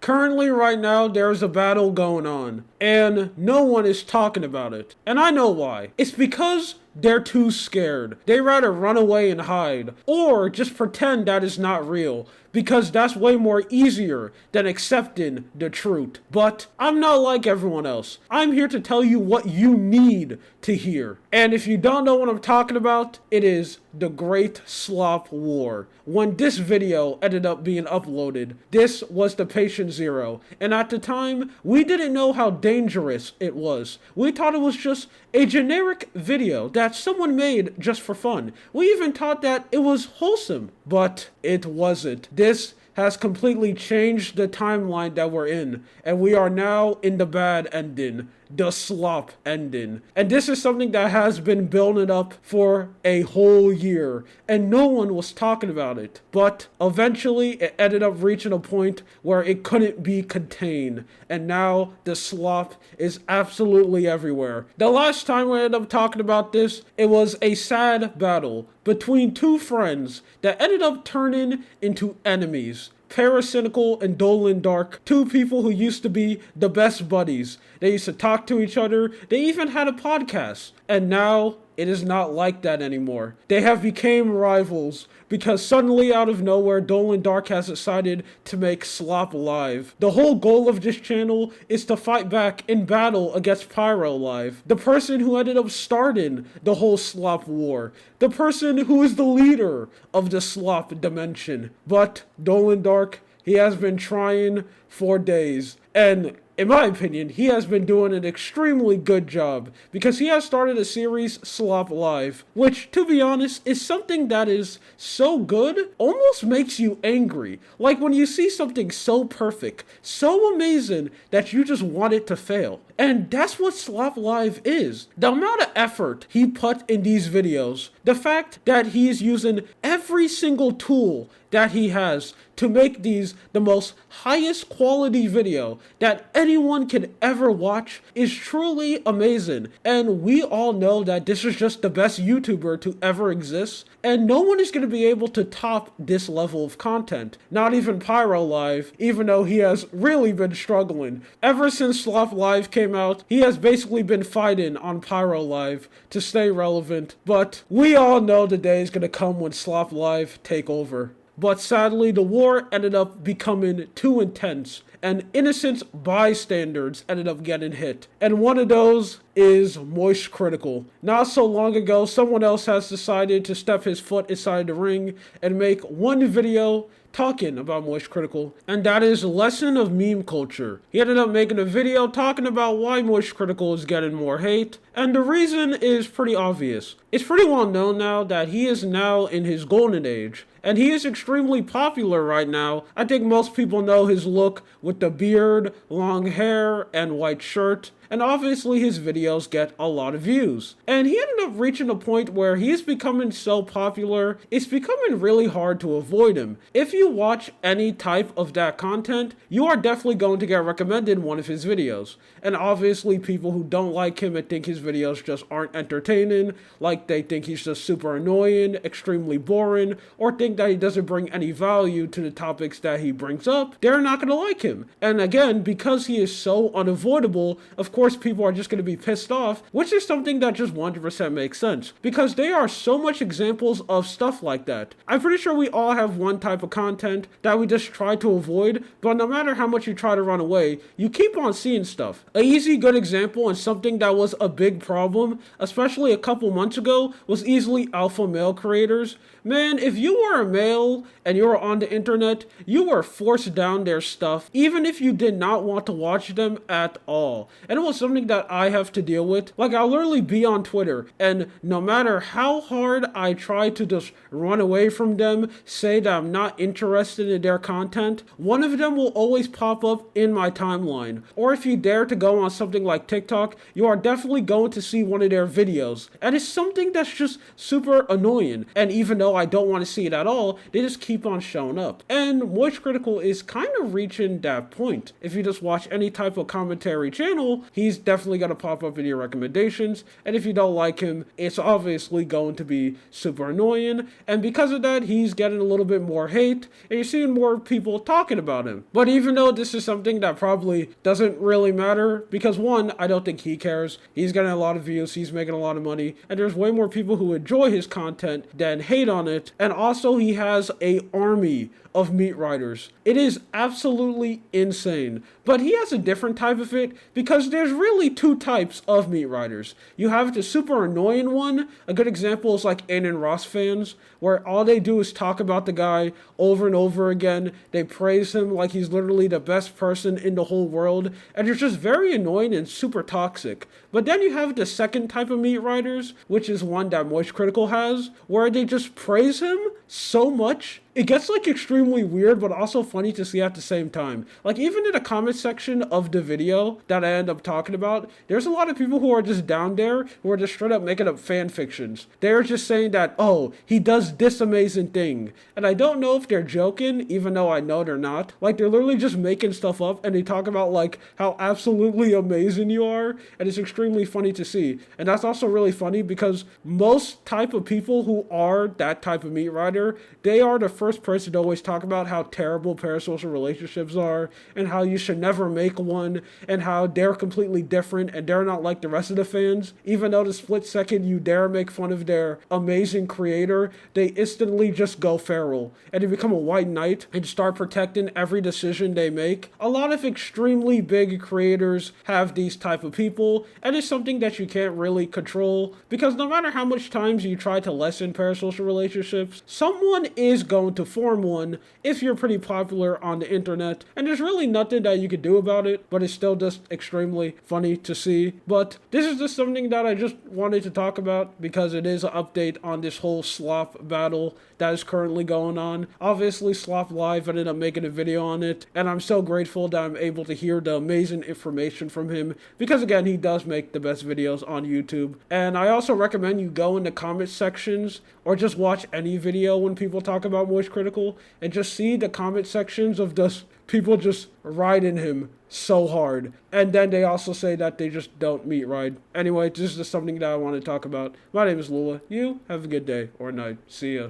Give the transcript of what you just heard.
Currently, right now, there's a battle going on, and no one is talking about it. And I know why. It's because they're too scared. They rather run away and hide, or just pretend that is not real, because that's way more easier than accepting the truth. But I'm not like everyone else. I'm here to tell you what you need to hear. And if you don't know what I'm talking about, it is the Great Slop War. When this video ended up being uploaded, this was the patient zero. And at the time, we didn't know how dangerous it was. We thought it was just a generic video that someone made just for fun. We even thought that it was wholesome, but it wasn't. This has completely changed the timeline that we're in, and we are now in the bad ending, the slop ending. And this is something that has been building up for a whole year, and no one was talking about it. But eventually it ended up reaching a point where it couldn't be contained, and now the slop is absolutely everywhere. The last time we ended up talking about this, it was a sad battle between two friends that ended up turning into enemies. Paracynical and Dolan Dark, two people who used to be the best buddies. They used to talk to each other. They even had a podcast. And now it is not like that anymore. They have become rivals because suddenly out of nowhere, Dolan Dark has decided to make Slop Live. The whole goal of this channel is to fight back in battle against Pyro Live, the person who ended up starting the whole Slop War, the person who is the leader of the Slop dimension. But Dolan Dark, he has been trying for days, and in my opinion, he has been doing an extremely good job because he has started a series, Slop Live, which, to be honest, is something that is so good, almost makes you angry. Like when you see something so perfect, so amazing, that you just want it to fail. And that's what Slop Live is. The amount of effort he put in these videos, the fact that he's using every single tool that he has to make these the most highest quality video that anyone can ever watch is truly amazing. And we all know that this is just the best YouTuber to ever exist, and no one is going to be able to top this level of content. Not even Pyro Live, even though he has really been struggling. Ever since Slop Live came out, he has basically been fighting on Pyro Live to stay relevant, but we all know the day is going to come when Slop Live take over. But sadly, the war ended up becoming too intense, and innocent bystanders ended up getting hit. And one of those is Moist Critical. Not so long ago, someone else has decided to step his foot inside the ring and make one video talking about Moist Critical, and that is Lesson of Meme Culture. He ended up making a video talking about why Moist Critical is getting more hate, and the reason is pretty obvious. It's pretty well known now that he is now in his golden age, and he is extremely popular right now. I think most people know his look with the beard, long hair, and white shirt. And obviously his videos get a lot of views. And he ended up reaching a point where he's becoming so popular, it's becoming really hard to avoid him. If you watch any type of that content, you are definitely going to get recommended one of his videos. And obviously people who don't like him and think his videos just aren't entertaining, like they think he's just super annoying, extremely boring, or think that he doesn't bring any value to the topics that he brings up, they're not going to like him. And again, because he is so unavoidable, of course people are just going to be pissed off, which is something that just 100% makes sense, because there are so much examples of stuff like that. I'm pretty sure we all have one type of content that we just try to avoid, but no matter how much you try to run away, you keep on seeing stuff. An easy good example and something that was a big problem, especially a couple months ago, was easily alpha male creators. Man, if you were a male and you were on the internet, you were forced down their stuff, even if you did not want to watch them at all. And it was something that I have to deal with. Like, I'll literally be on Twitter, and no matter how hard I try to just run away from them, say that I'm not interested in their content, one of them will always pop up in my timeline. Or if you dare to go on something like TikTok, you are definitely going to see one of their videos. And it's something that's just super annoying. And even though I don't want to see it at all, they just keep on showing up. And Moist Critical is kind of reaching that point. If you just watch any type of commentary channel, he's definitely going to pop up in your recommendations. And if you don't like him, it's obviously going to be super annoying. And because of that, he's getting a little bit more hate, and you're seeing more people talking about him. But even though this is something that probably doesn't really matter, because one, I don't think he cares. He's getting a lot of views, he's making a lot of money, and there's way more people who enjoy his content than hate on it. And also, he has a army of meat riders. It is absolutely insane. But he has a different type of it, because there's really two types of meat riders. You have the super annoying one. A good example is like Aiden Ross fans, where all they do is talk about the guy over and over again. They praise him like he's literally the best person in the whole world, and it's just very annoying and super toxic. But then you have the second type of meat riders, which is one that Moist Critical has, where they just praise him so much. It gets like extremely weird, but also funny to see at the same time. Like, even in the comment section of the video that I end up talking about, there's a lot of people who are just down there who are just straight up making up fan fictions. They're just saying that, oh, he does this amazing thing. And I don't know if they're joking, even though I know they're not. Like, they're literally just making stuff up, and they talk about like how absolutely amazing you are, and it's extremely funny to see. And that's also really funny because most type of people who are that type of meat rider, they are the first person to always talk about how terrible parasocial relationships are, and how you should never make one, and how they're completely different and they're not like the rest of the fans. Even though the split second you dare make fun of their amazing creator, they instantly just go feral and they become a white knight and start protecting every decision they make. A lot of extremely big creators have these type of people, and it's something that you can't really control, because no matter how much times you try to lessen parasocial relationships, someone is going to form one if you're pretty popular on the internet, and there's really nothing that you could do about it, but it's still just extremely funny to see. But this is just something that I just wanted to talk about, because it is an update on this whole slop battle that is currently going on. Obviously, Slop Live ended up making a video on it, and I'm so grateful that I'm able to hear the amazing information from him, because again, he does make the best videos on YouTube. And I also recommend you go in the comment sections, or just watch any video when people talk about Moist Critical, and just see the comment sections of just people just riding him so hard. And then they also say that they just don't meat ride. Anyway, this is just something that I want to talk about. My name is Lula. You have a good day or night. See ya.